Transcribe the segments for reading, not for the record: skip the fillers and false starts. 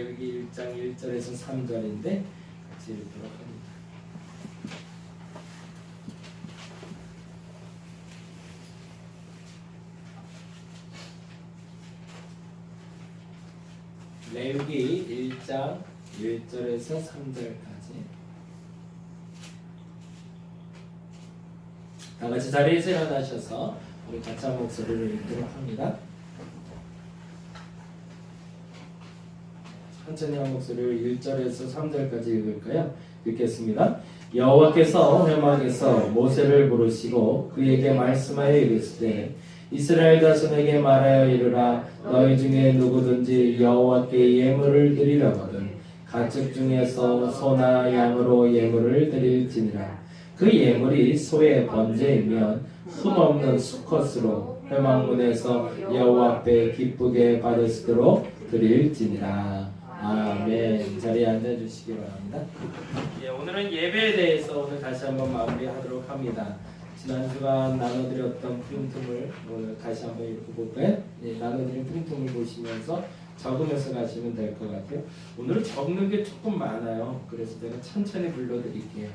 레위기 1장 1절에서 3절인데 같이 읽도록 합니다. 레위기 1장 1절에서 3절까지 다 같이 자리에서 일어나셔서 우리 같이 한 목소리를 읽도록 합니다. 천천히 한 목소리를 1절에서 3절까지 읽을까요? 읽겠습니다. 여호와께서 회막에서 모세를 부르시고 그에게 말씀하여 이르시되 이스라엘 자손에게 말하여 이르라 너희 중에 누구든지 여호와께 예물을 드리려거든 가축 중에서 소나 양으로 예물을 드릴지니라 그 예물이 소의 번제이면 흠없는 수컷으로 회막문에서 여호와 앞에 기쁘게 받으시도록 드릴지니라. 아멘. 자리에 앉아주시기 바랍니다. 예, 오늘은 예배에 대해서 오늘 다시 한번 마무리하도록 합니다. 지난 주간 나눠드렸던 프린트물 오늘 다시 한번 읽어볼까요? 예, 나눠드린 프린트물 보시면서 적으면서 가시면 될 것 같아요. 오늘은 적는 게 조금 많아요. 그래서 제가 천천히 불러드릴게요.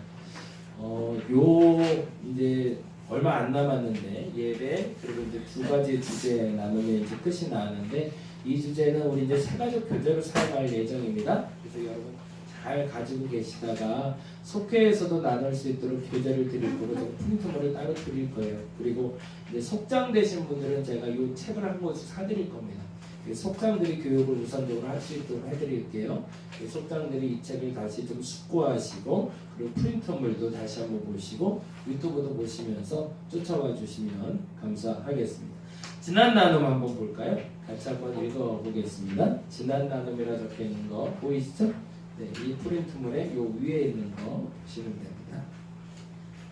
이제 얼마 안 남았는데 예배 그리고 이제 두 가지 주제 나누면 이제 끝이 나는데 이 주제는 우리 이제 세가족 교재로 사용할 예정입니다. 그래서 여러분 잘 가지고 계시다가 속회에서도 나눌 수 있도록 교재를 드릴 거고 제가 프린트물을 따로 드릴 거예요. 그리고 이제 속장되신 분들은 제가 이 책을 한 권씩 사드릴 겁니다. 속장들이 교육을 우선적으로 할 수 있도록 해드릴게요. 속장들이 이 책을 다시 좀 숙고하시고 그리고 프린터물도 다시 한번 보시고 유튜브도 보시면서 쫓아와 주시면 감사하겠습니다. 지난 나눔 한번 볼까요? 같이 한번 읽어보겠습니다. 지난 나눔이라 적혀있는 거 보이시죠? 네, 이 프린트물의 요 위에 있는 거 보시면 됩니다.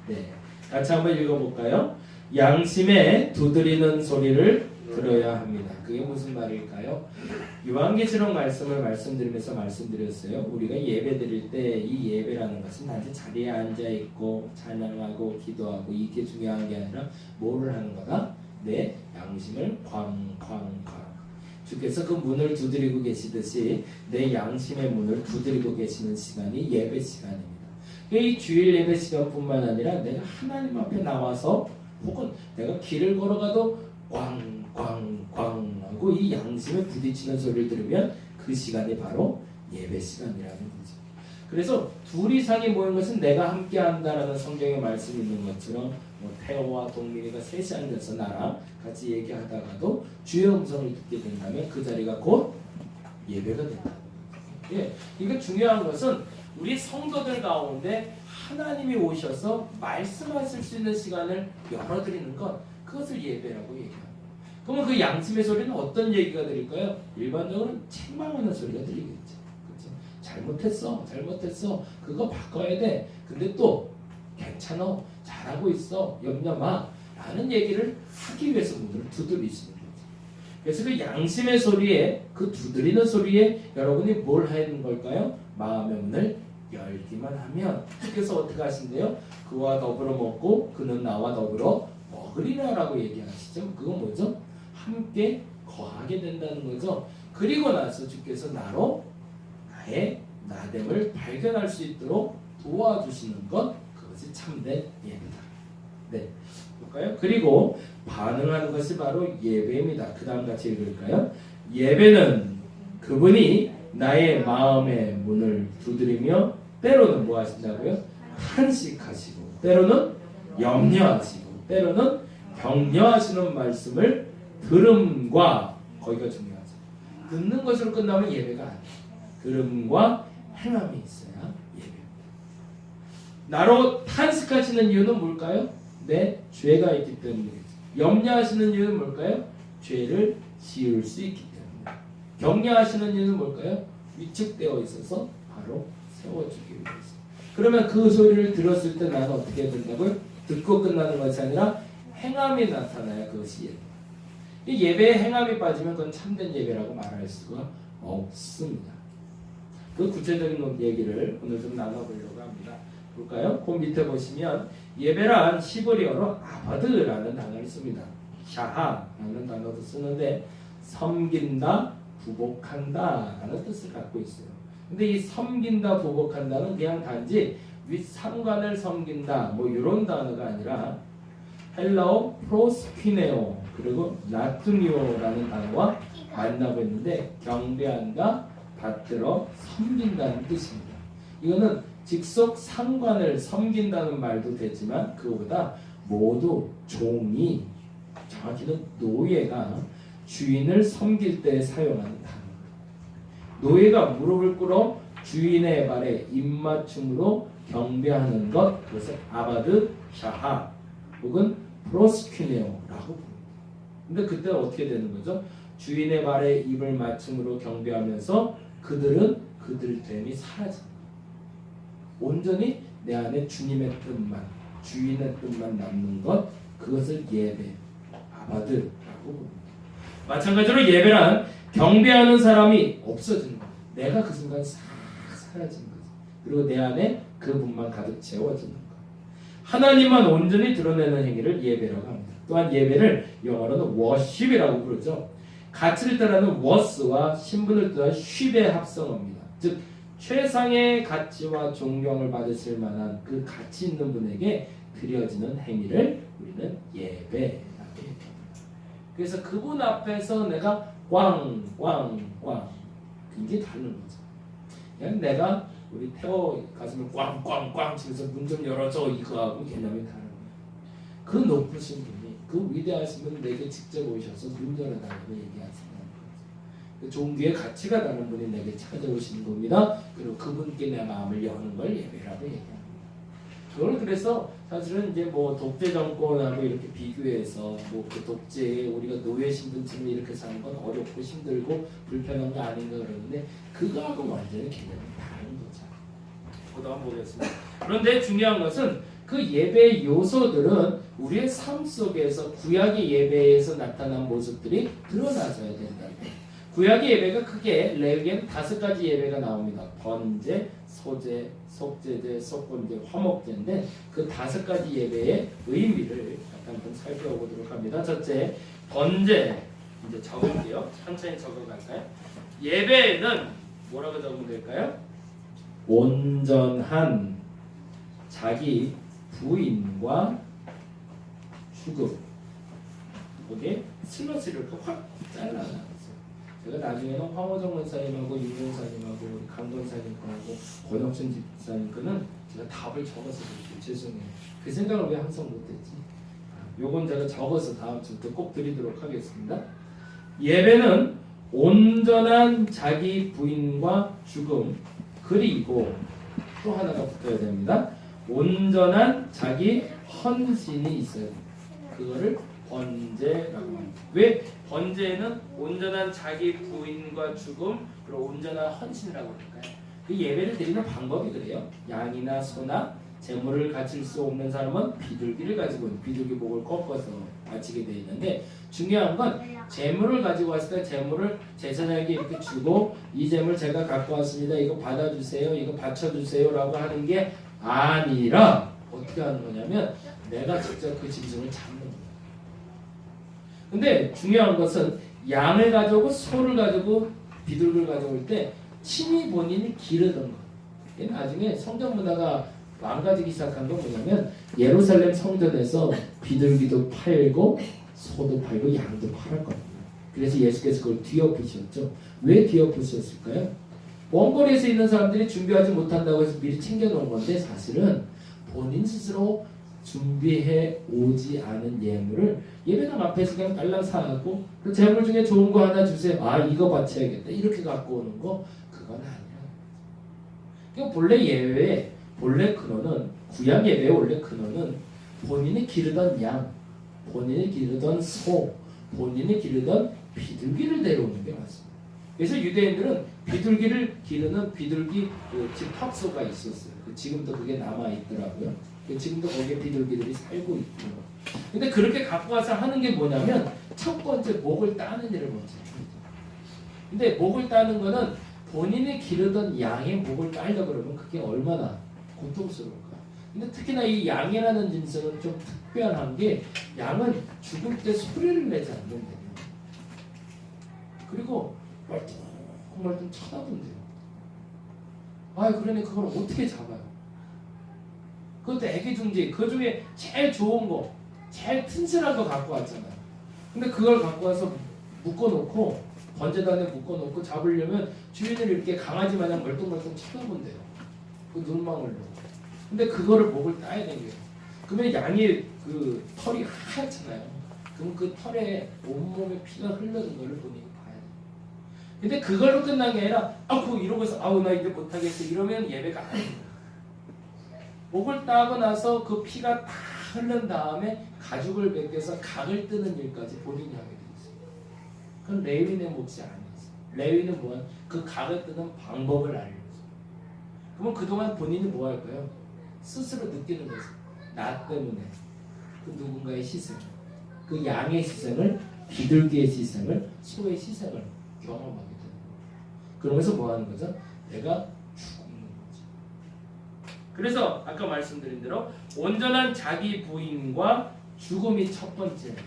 네, 같이 한번 읽어볼까요? 양심에 두드리는 소리를 들어야 합니다. 그게 무슨 말일까요? 요한계시록 말씀을 말씀드리면서 말씀드렸어요. 우리가 예배 드릴 때 이 예배라는 것은 단지 자리에 앉아 있고 찬양하고 기도하고 이게 중요한 게 아니라 뭐를 하는 거다? 내 양심을 쾅쾅쾅 주께서 그 문을 두드리고 계시듯이 내 양심의 문을 두드리고 계시는 시간이 예배 시간입니다. 이 주일 예배 시간뿐만 아니라 내가 하나님 앞에 나와서 혹은 내가 길을 걸어가도 꽝꽝꽝 하고 이 양심에 부딪히는 소리를 들으면 그 시간이 바로 예배 시간이라는 거죠. 그래서 둘 이상이 모인 것은 내가 함께 한다라는 성경의 말씀이 있는 것처럼 태호와 동민이가 셋이 앉아서 나랑 같이 얘기하다가도 주의 음성을 듣게 된다면 그 자리가 곧 예배가 된다는 거죠. 예, 이게 중요한 것은 우리 성도들 가운데 하나님이 오셔서 말씀하실 수 있는 시간을 열어드리는 것 그것을 예배라고 얘기합니다. 그러면 그 양심의 소리는 어떤 얘기가 들릴까요? 일반적으로는 책망하는 소리가 들리겠죠. 그렇죠? 잘못했어. 그거 바꿔야 돼. 근데 또 괜찮아. 잘하고 있어. 염려 마. 라는 얘기를 하기 위해서 문을 두드리시는 거죠. 그래서 그 양심의 소리에 그 두드리는 소리에 여러분이 뭘 하는 걸까요? 마음의 문을 열기만 하면 주께서 어떻게 하신대요? 그와 더불어 먹고 그는 나와 더불어 먹으리라라고 얘기하시죠. 그건 뭐죠? 함께 거하게 된다는 거죠. 그리고 나서 주께서 나의 나됨을 발견할 수 있도록 도와주시는 것 그것이 참된 예배다. 네, 볼까요? 그리고 반응하는 것이 바로 예배입니다. 그 다음 같이 읽을까요? 예배는 그분이 나의 마음의 문을 두드리며 때로는 뭐 하신다고요? 탄식하시고 때로는 염려하시고 때로는 격려하시는 말씀을 들음과 거기가 중요하죠. 듣는 것으로 끝나면 예배가 아니에요. 들음과 행함이 있어야 예배입니다. 나로 탄식하시는 이유는 뭘까요? 내 죄가 있기 때문이겠죠. 염려하시는 이유는 뭘까요? 죄를 지을 수 있기 때문에. 격려하시는 이유는 뭘까요? 위축되어 있어서 바로 세워주기 위해서. 그러면 그 소리를 들었을 때 나는 어떻게 된다고요? 듣고 끝나는 것이 아니라 행함이 나타나야 그것이 예배. 이 예배에 행함이 빠지면 그건 참된 예배라고 말할 수가 없습니다. 그 구체적인 얘기를 오늘 좀 나눠보려고 합니다. 볼까요? 그 밑에 보시면 예배란 히브리어로 아바드라는 단어를 씁니다. 샤하라는 단어도 쓰는데 섬긴다, 부복한다라는 뜻을 갖고 있어요. 근데 이 섬긴다, 부복한다는 그냥 단지 윗상관을 섬긴다 뭐 이런 단어가 아니라 헬라어 프로스퀴네오 그리고 나투니오라는 단어와 만나고 있는데 경배한다, 받들어 섬긴다는 뜻입니다. 이거는 직속 상관을 섬긴다는 말도 되지만 그거보다 모두 종이 정확히는 노예가 주인을 섬길 때 사용하는 단어입니다. 노예가 무릎을 꿇어 주인의 발에 입맞춤으로 경배하는 것 그것을 아바드 샤하 혹은 프로스퀴네오라고 부릅니다. 근데 그때 어떻게 되는 거죠? 주인의 발에 입을 맞춤으로 경배하면서 그들은 그들 됨이 사라집니다. 온전히 내 안에 주님의 뜻만 주인의 뜻만 남는 것 그것을 예배 아바드라고 부릅니다. 마찬가지로 예배란 경배하는 사람이 없어지는 거예요. 내가 그 순간 싹 사라지는 거죠. 그리고 내 안에 그분만 가득 채워지는 거예요. 하나님만 온전히 드러내는 행위를 예배라고 합니다. 또한 예배를 영어로는 worship이라고 부르죠. 가치를 따르는 was와 신분을 뜻하는 ship의 합성어입니다. 즉 최상의 가치와 존경을 받으실 만한 그 가치 있는 분에게 드려지는 행위를 우리는 예배라고 얘기합니다. 그래서 그분 앞에서 내가 꽝꽝꽝 이게 다른 거죠. 그냥 내가 우리 태호 가슴을 꽝꽝꽝 치면서 문 좀 열어줘 이거하고 개념이 다른 거예요. 그 높으신 분이 그 위대하신 분이 내게 직접 오셔서 문 열어달라고 얘기하시는 거죠. 종교의 가치가 다른 분이 내게 찾아오시는 겁니다. 그리고 그분께 내 마음을 여는 걸 예배라고 얘기합니다. 그걸 그래서 사실은 이제 뭐 독재 정권하고 이렇게 비교해서 뭐 그 독재에 우리가 노예 신분처럼 이렇게 사는 건 어렵고 힘들고 불편한 거 아닌가 그러는데 그거하고 완전히 개념이 다른 거죠. 그것도 한번 보겠습니다. 그런데 중요한 것은 그 예배의 요소들은 우리의 삶 속에서 구약의 예배에서 나타난 모습들이 드러나져야 된다. 구약의 예배가 크게 레위기에는 5가지 예배가 나옵니다. 번제, 소제, 속제제, 속건제, 화목제인데 그 5가지 예배의 의미를 한번 살펴보도록 합니다. 첫째, 번제 이제 적을게요. 천천히 적어갈까요? 예배는 뭐라고 적으면 될까요? 온전한 자기 부인과 주급. 여기 슬러시를 이렇게 확 잘라놔. 제가 나중에는 황호정 원사님하고 윤 원사님하고 우리 강건사님하고 권혁순 집사님 거는 제가 답을 적어서 드릴게요. 죄송해요. 그 생각을 왜 항상 못했지? 요건 제가 적어서 다음 주부터 꼭 드리도록 하겠습니다. 예배는 온전한 자기 부인과 죽음 그리고 또 하나가 붙어야 됩니다. 온전한 자기 헌신이 있어야 됩니다. 그거를 번제라고 합니다. 왜 번제는 온전한 자기 부인과 죽음 그리고 온전한 헌신이라고 할까요? 그 예배를 드리는 방법이 그래요. 양이나 소나 재물을 가질 수 없는 사람은 비둘기를 가지고 비둘기 목을 꺾어서 바치게 되어 있는데 중요한 건 재물을 가지고 왔을 때 재물을 제사장에게 이렇게 주고 이 재물 제가 갖고 왔습니다. 이거 받아주세요. 이거 바쳐주세요. 라고 하는 게 아니라 어떻게 하는 거냐면 내가 직접 그 짐승을 잡는 거예요. 근데 중요한 것은 양을 가져오고 소를 가지고 비둘기를 가져올 때 친히 본인이 기르던 거. 나중에 성전 문화가 망가지기 시작한 건 뭐냐면 예루살렘 성전에서 비둘기도 팔고 소도 팔고 양도 팔았거든요. 그래서 예수께서 그걸 뒤엎으셨죠. 왜 뒤엎으셨을까요? 먼 거리에서 있는 사람들이 준비하지 못한다고 해서 미리 챙겨놓은 건데 사실은 본인 스스로 준비해 오지 않은 예물을 예배당 앞에서 그냥 달랑 사갖고 그 재물 중에 좋은 거 하나 주세요. 아 이거 바쳐야겠다. 이렇게 갖고 오는 거 그건 아니야. 그러니까 본래 예배의 본래 근원은 구약 예배의 원래 근원은 본인이 기르던 양, 본인이 기르던 소, 본인이 기르던 비둘기를 데려오는 게 맞습니다. 그래서 유대인들은 비둘기를 기르는 비둘기 그 집합소가 있었어요. 지금도 그게 남아 있더라고요. 지금도 거기에 비둘기들이 살고 있고. 근데 그렇게 갖고 와서 하는 게 뭐냐면 첫 번째 목을 따는 일을 먼저 합니다. 근데 목을 따는 거는 본인이 기르던 양의 목을 따려고 그러면 그게 얼마나 고통스러울까. 근데 특히나 이 양이라는 짐승은 좀 특별한 게 양은 죽을 때 소리를 내지 않는데요. 그리고 멀뚱멀뚱 쳐다본대요. 그러니 그걸 어떻게 잡아요? 그것도 애기중지, 그 중에 제일 좋은 거, 제일 튼실한 거 갖고 왔잖아요. 근데 그걸 갖고 와서 묶어놓고 번제단에 묶어놓고 잡으려면 주인을 이렇게 강아지 마냥 멀뚱멀뚱 쳐다본대요. 그 눈망울로. 근데 그거를 목을 따야 되게요. 그러면 양이 그 털이 하얗잖아요. 그럼 그 털에 온몸에 피가 흐르는 거를 본인이 봐야 돼요. 근데 그걸로 끝난 게 아니라 이러고 있어. 나 이제 못하겠어. 이러면 예배가 아니에요. 목을 따고 나서 그 피가 다 흐른 다음에 가죽을 벗겨서 각을 뜨는 일까지 본인이 하게 돼 있어요. 그건 레위인의 몫이 아니었어요. 레위인은 뭐야? 그 각을 뜨는 방법을 알려줘요. 그러면 그동안 본인이 뭐 할까요? 스스로 느끼는 거죠. 나 때문에 그 누군가의 희생, 그 양의 희생을, 비둘기의 희생을, 소의 희생을 경험하게 되는 거예요. 그러면서 뭐 하는 거죠? 내가 죽는 거죠. 그래서 아까 말씀드린 대로 온전한 자기 부인과 죽음이 첫 번째입니다.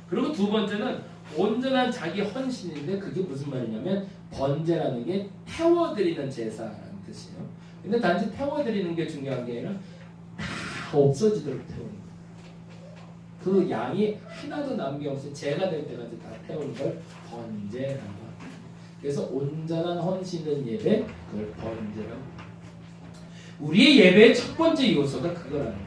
그리고 두 번째는 온전한 자기 헌신인데, 그게 무슨 말이냐면 번제라는 게 태워드리는 제사라는 뜻이에요. 근데 단지 태워드리는 게 중요한 게 아니라 다 없어지도록 태우는 거예요. 그 양이 하나도 남김없이 제가 될 때까지 다 태우는 걸 번제라고 합니다. 그래서 온전한 헌신은 예배, 그걸 번제라고 합니다. 우리의 예배의 첫 번째 요소가 그거라는 거죠.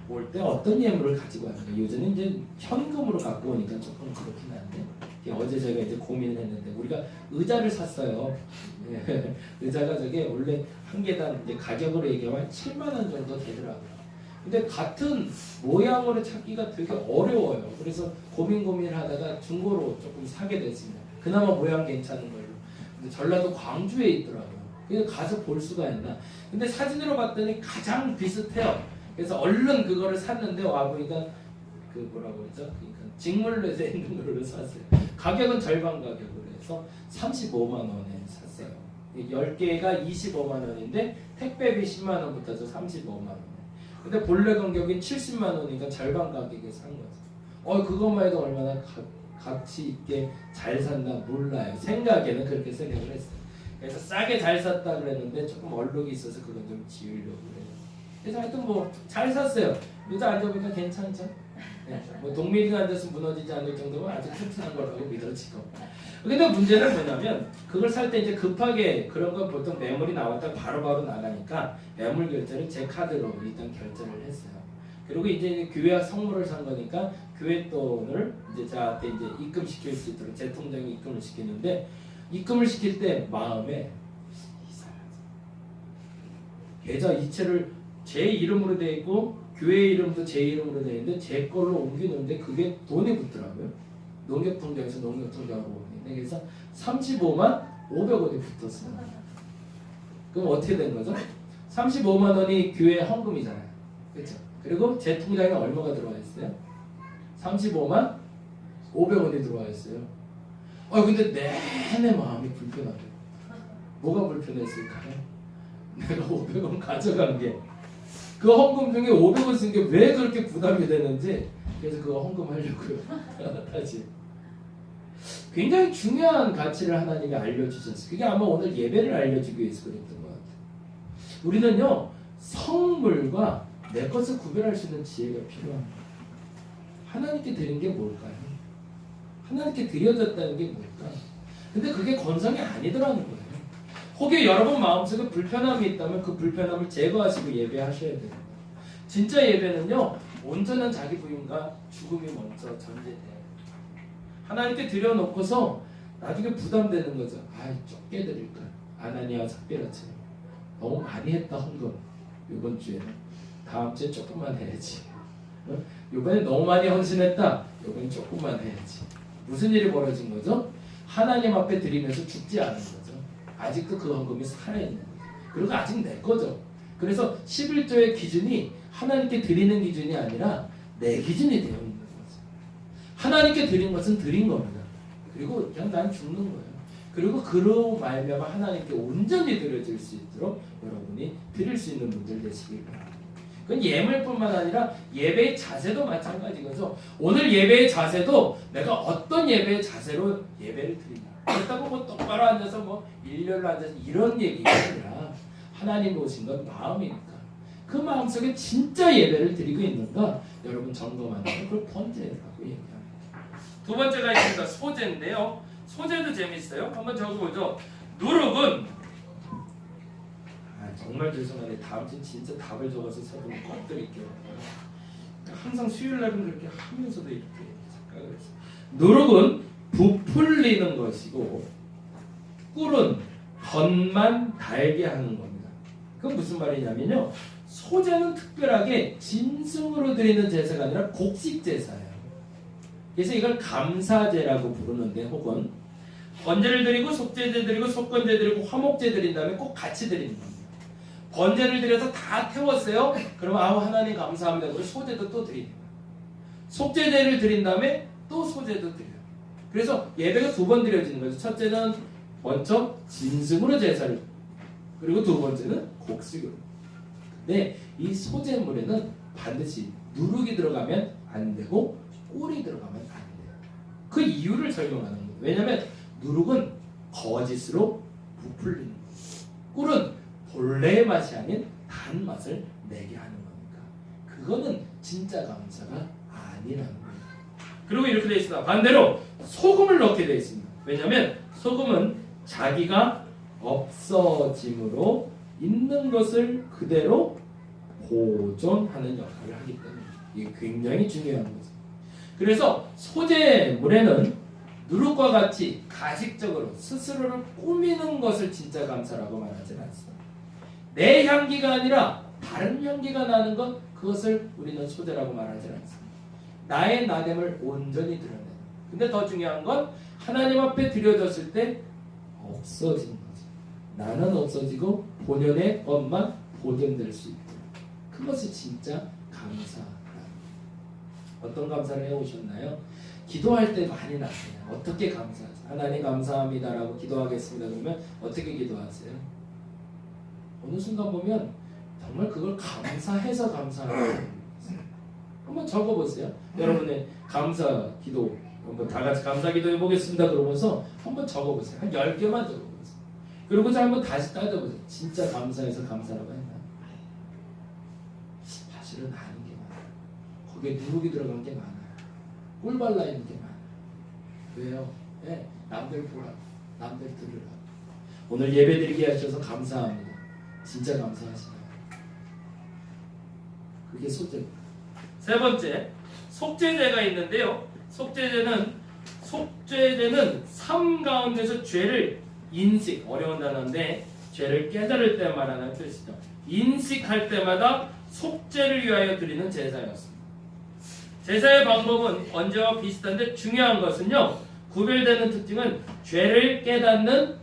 올 때 어떤 예물을 가지고 왔는가. 요즘은 이제 현금으로 갖고 오니까 조금 그렇긴 한데, 어제 저희가 이제 고민을 했는데 우리가 의자를 샀어요. 의자가 저게 원래 한 개당 이제 가격으로 얘기하면 7만 원 정도 되더라고요. 근데 같은 모양으로 찾기가 되게 어려워요. 그래서 고민을 하다가 중고로 조금 사게 됐습니다. 그나마 모양 괜찮은 걸로. 근데 전라도 광주에 있더라고요. 그래서 가서 볼 수가 있나. 근데 사진으로 봤더니 가장 비슷해요. 그래서 얼른 그거를 샀는데 와보니까 그 뭐라고 그러죠? 그러니까 직물로 돼 있는 걸로 샀어요. 가격은 절반 가격으로 해서 35만 원에 샀어요. 10개가 25만 원인데 택배비 10만 원 붙어서 35만 원. 근데 본래 가격이 70만 원이니까 절반 가격에 산 거죠. 그것만 해도 얼마나 가치 있게 잘 샀나 몰라요. 생각에는 그렇게 생각을 했어요. 그래서 싸게 잘 샀다 그랬는데 조금 얼룩이 있어서 그건 좀 지우려고 그래요. 그래서 하여튼 뭐 잘 샀어요. 의자 앉아보니까 괜찮죠? 네. 뭐 동메이가 앉아서 무너지지 않을 정도면 아주 튼튼한 거라고 믿어지고. 근데 문제는 뭐냐면 그걸 살 때 이제 급하게 그런 건 보통 매물이 나왔다 바로바로 나가니까 매물 결제를 제 카드로 일단 결제를 했어요. 그리고 이제 교회 성물을 산 거니까 교회 돈을 이제 저한테 이제 입금시킬 수 있도록 제 통장에 입금을 시키는데, 입금을 시킬 때 마음에 이상하죠. 계좌 이체를 제 이름으로 돼 있고 교회 이름도 제 이름으로 돼 있는데 제 걸로 옮기는데 그게 돈이 붙더라고요. 농협통장에서 농협통장으로 옮기는데, 그래서 35만 500원이 붙었어요. 그럼 어떻게 된 거죠? 35만 원이 교회 헌금이잖아요. 그렇죠? 그리고 제 통장에 얼마가 들어와 있어요? 35만 500원이 들어와 있어요. 근데 내내 마음이 불편하대요. 뭐가 불편했을까요? 내가 500원 가져간 게, 그 헌금 중에 500원 쓴 게 왜 그렇게 부담이 되는지, 그래서 그거 헌금하려고요. 다시. 굉장히 중요한 가치를 하나님이 알려주셨어요. 그게 아마 오늘 예배를 알려주기 위해서 그랬던 것 같아요. 우리는요, 성물과 내 것을 구별할 수 있는 지혜가 필요합니다. 하나님께 드린 게 뭘까요? 하나님께 드려졌다는 게 뭘까? 근데 그게 건성이 아니더라는 거예요. 혹여 여러분 마음속에 불편함이 있다면 그 불편함을 제거하시고 예배하셔야 됩니다. 진짜 예배는요, 온전한 자기 부인과 죽음이 먼저 전제돼요. 하나님께 드려놓고서 나중에 부담되는 거죠. 적게 드릴까? 아나니아와 삽비라처럼 너무 많이 했다 헌금. 이번 주에는 다음 주에 조금만 해야지. 이번에 너무 많이 헌신했다. 이번엔 조금만 해야지. 무슨 일이 벌어진 거죠? 하나님 앞에 드리면서 죽지 않은 거죠. 아직도 그 헌금이 살아있는 거죠. 그리고 아직 내 거죠. 그래서 11조의 기준이 하나님께 드리는 기준이 아니라 내 기준이 되어 있는 거죠. 하나님께 드린 것은 드린 겁니다. 그리고 그냥 난 죽는 거예요. 그리고 그로 말미암아 하나님께 온전히 드려질 수 있도록 여러분이 드릴 수 있는 분들 되시길 바랍니다. 그건 예물뿐만 아니라 예배의 자세도 마찬가지거죠. 오늘 예배의 자세도 내가 어떤 예배의 자세로 예배를 드리냐. 그렇다고 뭐 똑바로 앉아서 뭐 일렬로 앉아서 이런 얘기가 아니라 하나님 오신 건 마음이니까 그 마음속에 진짜 예배를 드리고 있는가 여러분 점검하는 걸 번제라고 얘기합니다. 두 번째가 있습니다. 소제인데요. 소제도 재밌어요. 한번 적어보죠. 누룩은 정말 죄송한데 다음 주에 진짜 답을 적어서 설명 꼭 드릴게요. 항상 수요일 날은 그렇게 하면서도 이렇게 착각을 했어요. 누룩은 부풀리는 것이고 꿀은 겉만 달게 하는 겁니다. 그건 무슨 말이냐면요. 소제는 특별하게 짐승으로 드리는 제사가 아니라 곡식 제사예요. 그래서 이걸 감사제라고 부르는데 혹은 번제를 드리고 속제제 드리고 속건제 드리고 화목제 드린 다음에 꼭 같이 드리는 겁니다. 번제를 드려서 다 태웠어요. 그러면 아우 하나님 감사합니다. 그리고 소제도 또 드립니다. 속제제를 드린 다음에 또 소제도 드려요. 그래서 예배가 두 번 드려지는 거죠. 첫째는 먼저 짐승으로 제사를 그리고 두 번째는 곡식으로. 근데 이 소제물에는 반드시 누룩이 들어가면 안 되고 꿀이 들어가면 안 돼요. 그 이유를 설명하는 거예요. 왜냐하면 누룩은 거짓으로 부풀리는 거예요. 꿀은 본래의 맛이 아닌 단맛을 내게 하는 거니까 그거는 진짜 감사가 아니라는 거예요. 그리고 이렇게 되어 있습니다. 반대로 소금을 넣게 되어 있습니다. 왜냐하면 소금은 자기가 없어짐으로 있는 것을 그대로 보존하는 역할을 하기 때문에 이게 굉장히 중요한 거죠. 그래서 소제물에는 누룩과 같이 가식적으로 스스로를 꾸미는 것을 진짜 감사라고 말하지 않습니다. 내 향기가 아니라 다른 향기가 나는 것 그것을 우리는 소제라고 말하지 않습니다. 나의 나됨을 온전히 드러내는. 근데 더 중요한 건 하나님 앞에 드려졌을 때 없어지는 거죠. 나는 없어지고 본연의 것만 보존될 수 있도록. 그것이 진짜 감사라는 어떤 감사를 해오셨나요? 기도할 때 많이 나세요. 어떻게 감사하세요? 하나님 감사합니다라고 기도하겠습니다. 그러면 어떻게 기도하세요? 어느 순간 보면 정말 그걸 감사해서 감사하는 거예요. 한번 적어보세요. 여러분의 감사 기도 한번 다 같이 감사 기도 해보겠습니다. 그러면서 한번 적어보세요. 한 10개만 적어보세요. 그리고서 한번 다시 따져보세요. 진짜 감사해서 감사라고 했나? 사실은 아닌 게 많아요. 거기에 누룩이 들어간 게 많아요. 꿀 발라 있는 게 많아요. 왜요? 네, 남들 보라, 남들 들으라. 오늘 예배드리게 하셔서 감사합니다. 진짜 감사하시나요? 그게 소제입니다. 세 번째, 속죄제가 있는데요. 속죄제는 삶 가운데서 죄를 인식, 어려운 단어인데 죄를 깨달을 때 말하는 뜻이죠. 인식할 때마다 속죄를 위하여 드리는 제사였습니다. 제사의 방법은 언제와 비슷한데 중요한 것은요. 구별되는 특징은 죄를 깨닫는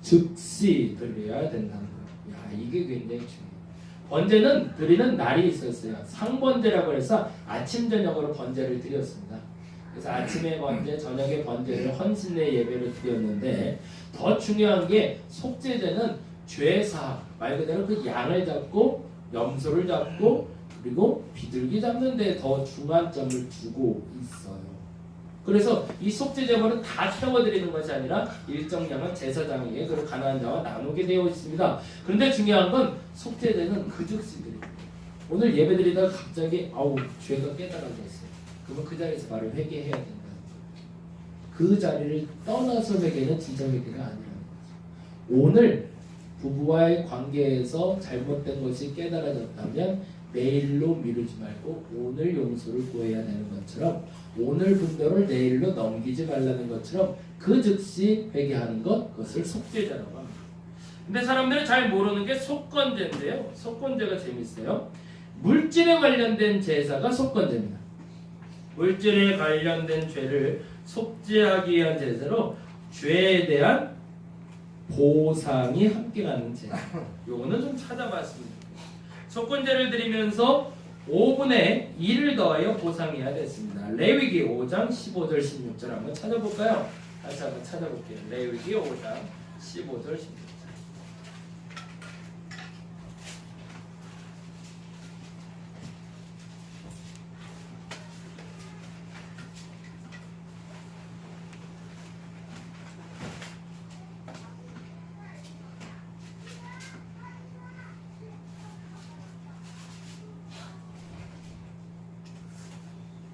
즉시 드려야 된다는 거예요. 야, 이게 굉장히 중요해요. 번제는 드리는 날이 있었어요. 상번제라고 해서 아침 저녁으로 번제를 드렸습니다. 그래서 아침에 번제, 저녁에 번제를 헌신의 예배를 드렸는데 더 중요한 게 속죄제는 죄사 말 그대로 그 양을 잡고 염소를 잡고 그리고 비둘기 잡는 데 더 중간점을 두고 있어요. 그래서 이 속죄제물은 다 태워드리는 것이 아니라 일정 양은 제사장에게 그리고 가난한 자와 나누게 되어 있습니다. 그런데 중요한 건 속죄제는 그 즉시 드립니다. 오늘 예배드리다가 갑자기 아우 죄가 깨달아졌어요. 그러면 그 자리에서 바로 회개해야 된다는 거예요. 그 자리를 떠나서 회개는 진짜 회개가 아니라는 거죠. 오늘 부부와의 관계에서 잘못된 것이 깨달아졌다면 내일로 미루지 말고 오늘 용서를 구해야 되는 것처럼 오늘 분별을 내일로 넘기지 말라는 것처럼 그 즉시 회개하는 것 그것을 속죄제라고 합니다. 근데 사람들이 잘 모르는 게 속건제인데요. 속건제가 재밌어요. 물질에 관련된 제사가 속건제입니다. 물질에 관련된 죄를 속죄하기 위한 제사로 죄에 대한 보상이 함께 가는 제사. 요거는 좀 찾아봤습니다. 속건제를 드리면서 5분의 1을 더하여 보상해야 됐습니다. 레위기 5장 15절 16절 한번 찾아볼까요? 다시 한번 찾아볼게요. 레위기 5장 15절 16절.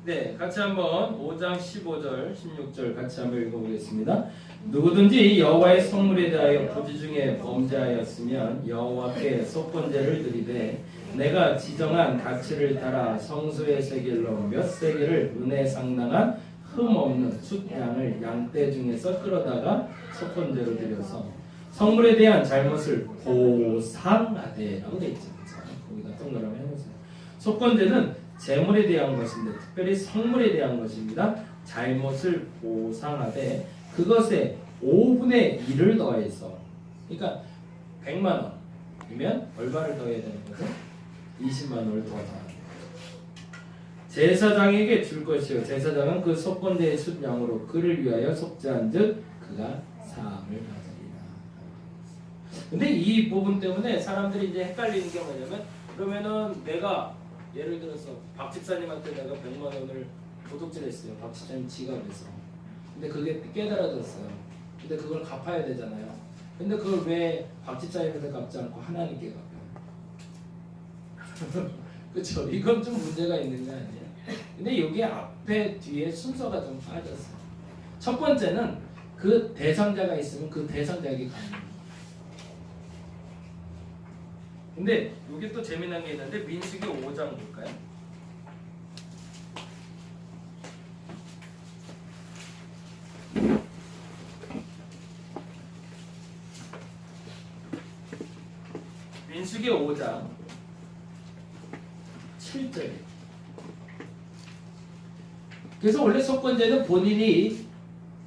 네, 같이 한번 5장 15절, 16절 같이 한번 읽어보겠습니다. 누구든지 여호와의 성물에 대하여 부지 중에 범죄하였으면 여호와께 속건제를 드리되 내가 지정한 가치를 따라 성소의 세겔로 몇 세겔을 은혜 상당한 흠없는 숫양을 양떼 중에서 끌어다가 속건제로 드려서 성물에 대한 잘못을 보상하되라고 되어 있죠. 거기다 동그라미 해보세요. 속건제는 재물에 대한 것인데 특별히 성물에 대한 것입니다. 잘못을 보상하되 그것에 5분의 1을 더해서, 그러니까 100만 원이면 얼마를 더해야 되는 거죠? 20만 원을 더 더하는 거죠. 제사장에게 줄 것이요 제사장은 그 속건제의 숫양으로 그를 위하여 속죄한즉 그가 사함을 받으리라. 근데 이 부분 때문에 사람들이 이제 헷갈리는 게 뭐냐면, 그러면은 내가 예를 들어서 박 집사님한테 내가 100만 원을 도둑질했어요. 박 집사님 지갑에서. 근데 그게 깨달아졌어요. 근데 그걸 갚아야 되잖아요. 근데 그걸 왜 박 집사님한테 갚지 않고 하나님께 갚아요? 그렇죠? 이건 좀 문제가 있는 거 아니에요? 근데 여기 앞에 뒤에 순서가 좀 빠졌어요. 첫 번째는 그 대상자가 있으면 그 대상자에게 갚는 거예요. 근데 여기 또 재미난 게 있는데 민수기 5장 볼까요? 민수기 5장 7절. 그래서 원래 속건제는 본인이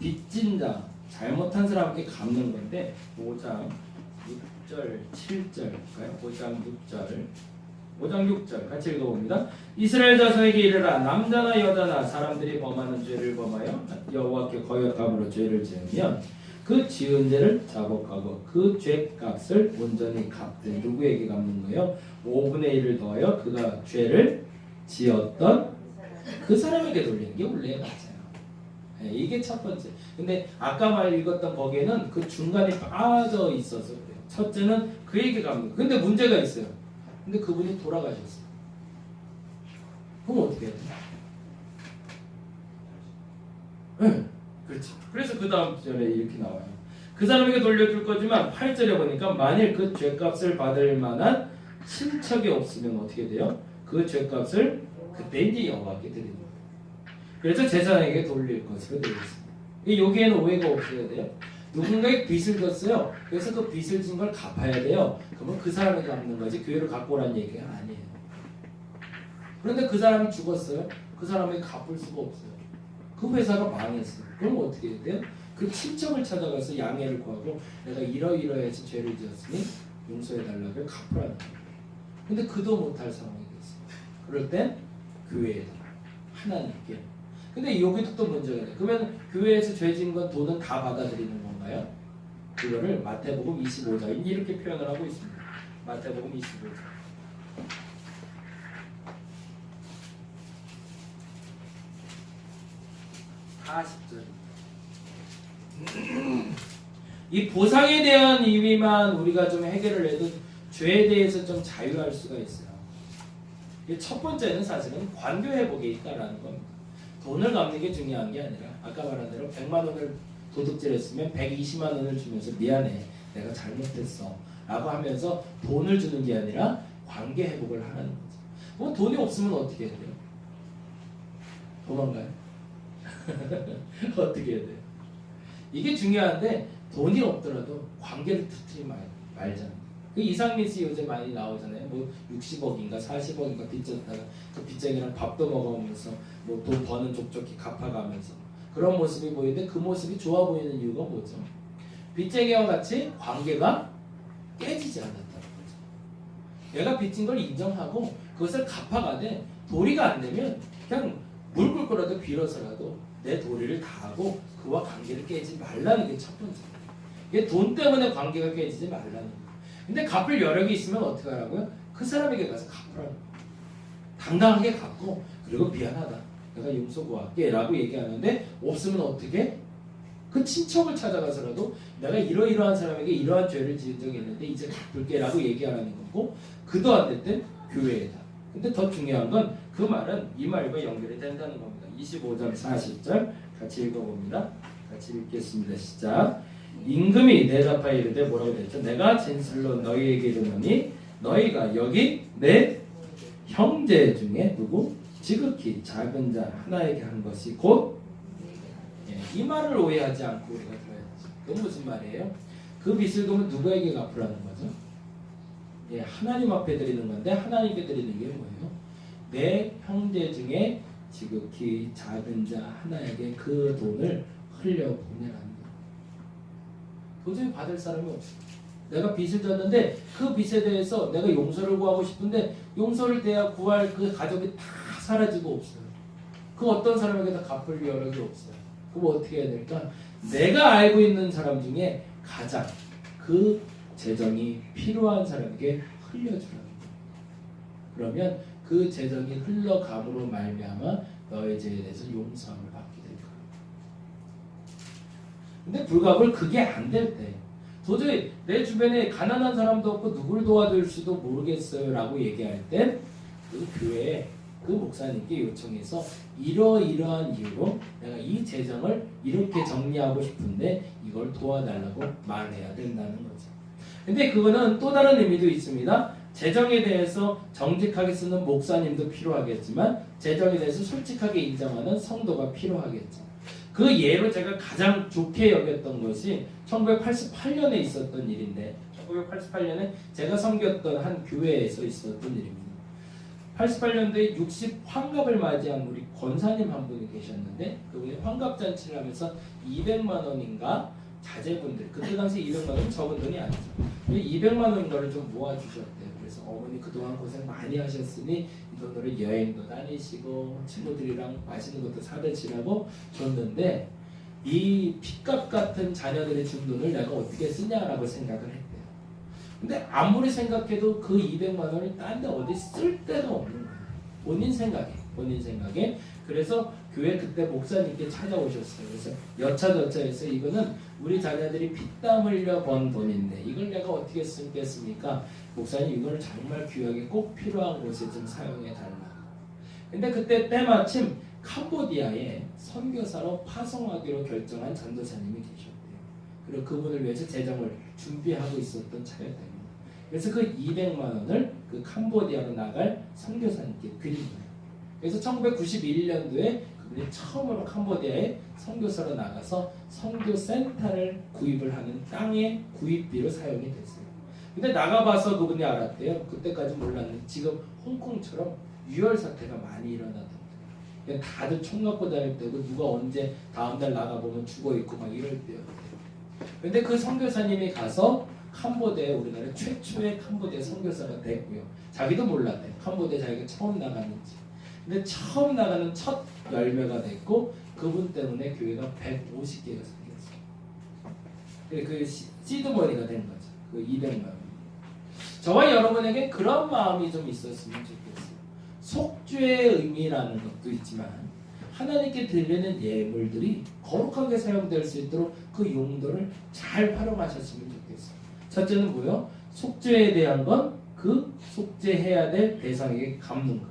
빚진 자, 잘못한 사람에게 갚는 건데 5장 6절, 7절일까요? 5장 6절, 5장 6절 같이 읽어봅니다. 이스라엘 자손에게 이르라. 남자나 여자나 사람들이 범하는 죄를 범하여 여호와께 거역함으로 죄를 지으면 그 지은 죄를 자복하고 그 죄값을 온전히 갚되 누구에게 갚는 거예요? 5분의 1을 더하여 그가 죄를 지었던 그 사람에게 돌리는 게 원래 맞아요. 네, 이게 첫 번째. 근데 아까 말 읽었던 거기에는 그 중간에 빠져 있어서 그래요. 첫째는 그에게 갚는. 근데 문제가 있어요. 근데 그분이 돌아가셨어요. 그럼 어떻게 해야 돼요? 네, 그렇죠. 그래서 그 다음 절에 이렇게 나와요. 그 사람에게 돌려줄 거지만 8절에 보니까 만일 그 죄값을 받을 만한 친척이 없으면 어떻게 돼요? 그 죄값을 그때 이제 여호와께 드리는 거예요. 그래서 제사장에게 돌릴 것으로 되어 있습니다. 여기에는 오해가 없어야 돼요. 누군가의 빚을 졌어요. 그래서 그 빚을 진 걸 갚아야 돼요. 그러면 그 사람에게 갚는 거지 교회를 갖고 오라는 얘기가 아니에요. 그런데 그 사람이 죽었어요. 그 사람에게 갚을 수가 없어요. 그 회사가 망했어요. 그럼 어떻게 해야 돼요? 그 친척을 찾아가서 양해를 구하고 내가 이러이러해서 죄를 지었으니 용서해달라고 갚으라는 거예요. 근데 그도 못할 상황이 됐어요. 그럴 땐 교회에다 하나님께. 근데 여기도 또 문제가 돼요. 그러면 교회에서 죄 지은 건 돈은 다 받아들이는 건가요? 그거를 마태복음 25장 이렇게 표현을 하고 있습니다. 마태복음 25장 40절. 이 보상에 대한 의미만 우리가 좀 해결을 해도 죄에 대해서 좀 자유할 수가 있어요. 첫 번째는 사실은 관계 회복에 있다라는 겁니다. 돈을 갚는 게 중요한 게 아니라 아까 말한 대로 100만 원을 도둑질했으면 120만 원을 주면서 미안해 내가 잘못했어 라고 하면서 돈을 주는 게 아니라 관계 회복을 하는 거죠. 뭐 돈이 없으면 어떻게 해야 돼요? 도망가요? 어떻게 해야 돼요? 이게 중요한데 돈이 없더라도 관계를 터뜨리지 말잖아요. 그 이상민 씨 요새 많이 나오잖아요. 뭐 60억인가 40억인가 빚 졌다가 그 빚쟁이랑 밥도 먹어오면서 뭐 돈 버는 족족히 갚아가면서 그런 모습이 보이는데 그 모습이 좋아 보이는 이유가 뭐죠? 빚쟁이와 같이 관계가 깨지지 않았다는 거죠. 얘가 빚진 걸 인정하고 그것을 갚아가되 도리가 안 되면 그냥 물 끓고라도 빌어서라도 내 도리를 다하고 그와 관계를 깨지 말라는 게 첫 번째예요. 이게 돈 때문에 관계가 깨지지 말라는 거예요. 근데 갚을 여력이 있으면 어떻게 하라고요? 그 사람에게 가서 갚으라고. 당당하게 갚고 그리고 미안하다. 내가 용서 구할게 라고 얘기하는데 없으면 어떻게? 그 친척을 찾아가서라도 내가 이러이러한 사람에게 이러한 죄를 지은 적이 있는데 이제 갚을게 라고 얘기하라는 거고 그도 안 됐든 교회에다 근데 더 중요한 건 그 말은 이 말과 연결이 된다는 겁니다. 25절 40절 같이 읽어봅니다. 같이 읽겠습니다. 시작. 임금이 대답하여 이르되 뭐라고 됐죠? 내가 진실로 너희에게 이르노니 너희가 여기 내 형제 중에 누구? 지극히 작은 자 하나에게 한 것이 곧 이 말을 오해하지 않고 우리가 들어야지. 그건 무슨 말이에요? 그 빚을 그러면 누구에게 갚으라는 거죠? 하나님 앞에 드리는 건데 하나님께 드리는 게 뭐예요? 내 형제 중에 지극히 작은 자 하나에게 그 돈을 흘려보내라는 거예요. 도저히 받을 사람이 없어요. 내가 빚을 졌는데 그 빚에 대해서 내가 용서를 구하고 싶은데 용서를 대야 구할 그 가족이 다 사라지고 없어요. 그 어떤 사람에게 다 갚을 여력이 없어요. 그럼 어떻게 해야 될까? 내가 알고 있는 사람 중에 가장 그 재정이 필요한 사람에게 흘려주라는 거예요. 그러면 그 재정이 흘러감으로 말미암아 너의 죄에 대해서 용서함을 받게 될 거예요. 근데 불가불 그게 안 될 때 도저히 내 주변에 가난한 사람도 없고 누굴 도와줄지도 모르겠어요 라고 얘기할 때 그 교회에 그 목사님께 요청해서 이러이러한 이유로 내가 이 재정을 이렇게 정리하고 싶은데 이걸 도와달라고 말해야 된다는 거죠. 근데 그거는 또 다른 의미도 있습니다. 재정에 대해서 정직하게 쓰는 목사님도 필요하겠지만 재정에 대해서 솔직하게 인정하는 성도가 필요하겠죠. 그 예로 제가 가장 좋게 여겼던 것이 1988년에 있었던 일인데 1988년에 제가 섬겼던 한 교회에서 있었던 일입니다. 88년도에 60 환갑을 맞이한 우리 권사님 한 분이 계셨는데 그분이 환갑잔치를 하면서 200만 원인가 자제분들 그때 당시 200만 원은 적은 돈이 아니죠. 200만 원인가를 좀 모아주셨대요. 그래서 어머니 그동안 고생 많이 하셨으니 이 돈으로 여행도 다니시고 친구들이랑 맛있는 것도 사드시라고 줬는데 이 핏값 같은 자녀들이 준 돈을 내가 어떻게 쓰냐라고 생각을 했대요. 근데 아무리 생각해도 그 200만 원을 딴 데 어디 쓸 데가 없는 거예요. 본인 생각에. 그래서 교회 그때 목사님께 찾아오셨어요. 그래서 여차저차해서 이거는 우리 자녀들이 피땀 흘려 번 돈인데 이걸 내가 어떻게 쓰겠습니까? 목사님 이걸 정말 귀하게 꼭 필요한 곳에 좀 사용해 달라. 근데 그때 때마침 캄보디아에 선교사로 파송하기로 결정한 전도사님이 계셨대요. 그리고 그분을 위해서 재정을 준비하고 있었던 차였답니다. 그래서 그 200만 원을 그 캄보디아로 나갈 선교사님께 드린 거예요. 그래서 1991년도에 그분이 처음으로 캄보디아에 선교사로 나가서 선교센터를 구입을 하는 땅의 구입비로 사용이 됐어요. 근데 나가봐서 그분이 알았대요. 그때까지 몰랐는데 지금 홍콩처럼 유혈 사태가 많이 일어나던 거예요. 다들 총 갖고 다닐 때고 누가 언제 다음날 나가보면 죽어있고 막 이럴 때였대요. 근데 그 선교사님이 가서 캄보디아에 우리나라 최초의 캄보디아 선교사가 됐고요. 자기도 몰랐대요. 캄보디아 자기가 처음 나가는지. 근데 처음 나가는 첫 열매가 됐고 그분 때문에 교회가 150개가 생겼어요. 그 시드머니가 된 거죠. 그 200만 원. 저와 여러분에게 그런 마음이 좀 있었으면 좋겠어요. 속죄의 의미라는 것도 있지만 하나님께 드리는 예물들이 거룩하게 사용될 수 있도록 그 용도를 잘 활용하셨으면 좋겠어요. 첫째는 뭐요? 속죄에 대한 건 그 속죄해야 될 대상에게 갚는 것.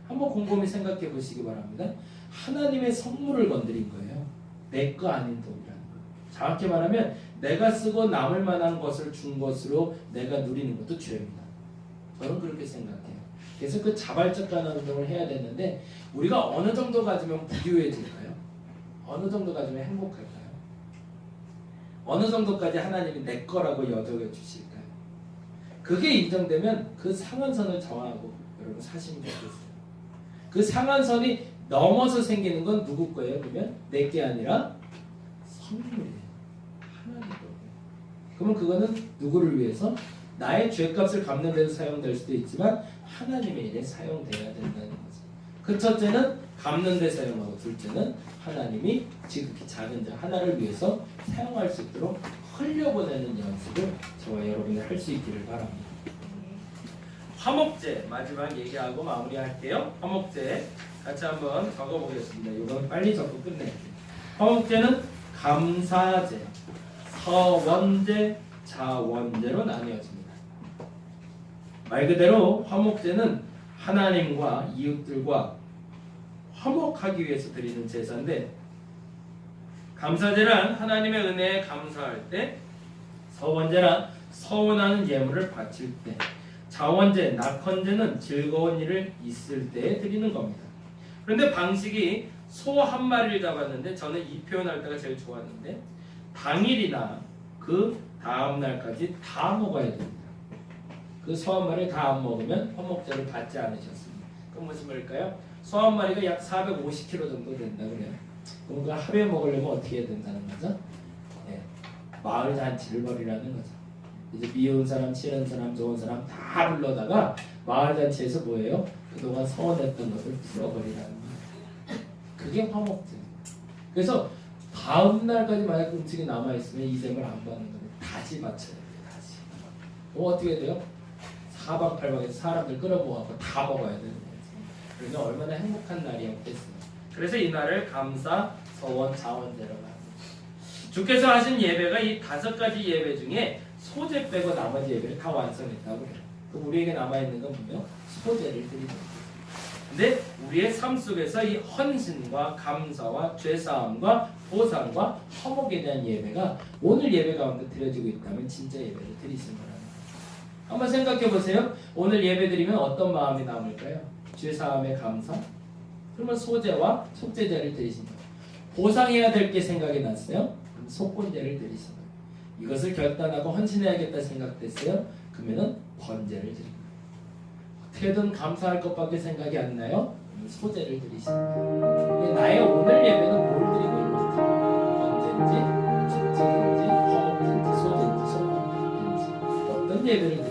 한번 곰곰이 생각해 보시기 바랍니다. 하나님의 선물을 건드린 거예요. 내 거 아닌 돈이라는 거. 정확히 말하면 내가 쓰고 남을 만한 것을 준 것으로 내가 누리는 것도 죄입니다. 저는 그렇게 생각해요. 그래서 그 자발적 가난 운동을 해야 되는데 우리가 어느 정도 가지면 부유해질까요? 어느 정도 가지면 행복할까요? 어느 정도까지 하나님이 내 거라고 여겨져 주실까요? 그게 인정되면 그 상한선을 정하고 여러분 사시면 좋겠어요. 그 상한선이 넘어서 생기는 건 누구 거예요? 그러면 내 게 아니라 선물이에요. 하나님 거예요. 그러면 그거는 누구를 위해서? 나의 죄값을 갚는 데도 사용될 수도 있지만 하나님의 일에 사용돼야 된다는 거죠. 그 첫째는 갚는 데 사용하고 둘째는 하나님이 지극히 작은 자 하나를 위해서 사용할 수 있도록 흘려보내는 연습을 저와 여러분이 할 수 있기를 바랍니다. 화목제 마지막 얘기하고 마무리할게요. 화목제 같이 한번 적어보겠습니다. 이건 빨리 적고 끝낼게요. 화목제는 감사제, 서원제, 자원제로 나뉘어집니다. 말 그대로 화목제는 하나님과 이웃들과 화목하기 위해서 드리는 제사인데, 감사제란 하나님의 은혜에 감사할 때, 서원제란 서원하는 예물을 바칠 때, 자원제, 낙헌제는 즐거운 일을 있을 때 드리는 겁니다. 그런데 방식이 소 한 마리를 잡았는데, 저는 이 표현할 때가 제일 좋았는데, 당일이나 그 다음 날까지 다 먹어야 됩니다. 그 소 한 마리 다 안 먹으면 화목제를 받지 않으셨습니다. 그럼 무슨 말일까요? 소 한 마리가 약 450kg 정도 된다 그래요. 그럼 그 하루에 먹으려면 어떻게 해야 된다는 거죠? 네, 마을 잔치를 벌이라는 거죠. 이제 미운 사람, 싫은 사람, 좋은 사람 다 불러다가 마을 잔치에서 뭐예요? 그동안 서운했던 것을 풀어버리라는 거예요. 그게 화목제. 그래서 다음 날까지 만약 음식이 남아 있으면 이 셈을 안 받는 거예요. 다시 바쳐야 돼요. 다시. 그럼 어떻게 돼요? 사방팔방에서 사람들 끌어모아서 다 먹어야 되는 거예요. 그러면 얼마나 행복한 날이었겠어요. 그래서 이 날을 감사, 서원, 자원제라고 합니다. 주께서 하신 예배가 이 5가지 예배 중에 소제 빼고 나머지 예배를 다 완성했다고 그래요. 그럼 우리에게 남아있는 건 뭐예요? 소제를 드리는 거예요. 근데 우리의 삶 속에서 이 헌신과 감사와 죄사함과 보상과 화목에 대한 예배가 오늘 예배 가운데 드려지고 있다면 진짜 예배를 드리신 거라는 거예요. 한번 생각해 보세요. 오늘 예배 드리면 어떤 마음이 남을까요? 죄사함의 감사? 그러면 소제와 속죄제를 드리신 거예요. 보상해야 될 게 생각이 났어요? 그럼 속건제를 드리신 거예요. 이것을 결단하고 헌신해야겠다 생각됐어요? 그러면은 번제를 드린 거예요. 어떻게든 감사할 것밖에 생각이 안 나요? 소제를 드리신 거예요. 나의 오늘 예배는 뭘 드리고 있는지, 번제인지, 축제인지, 화목인지, 소제인지, 속건제인지 어떤 예배를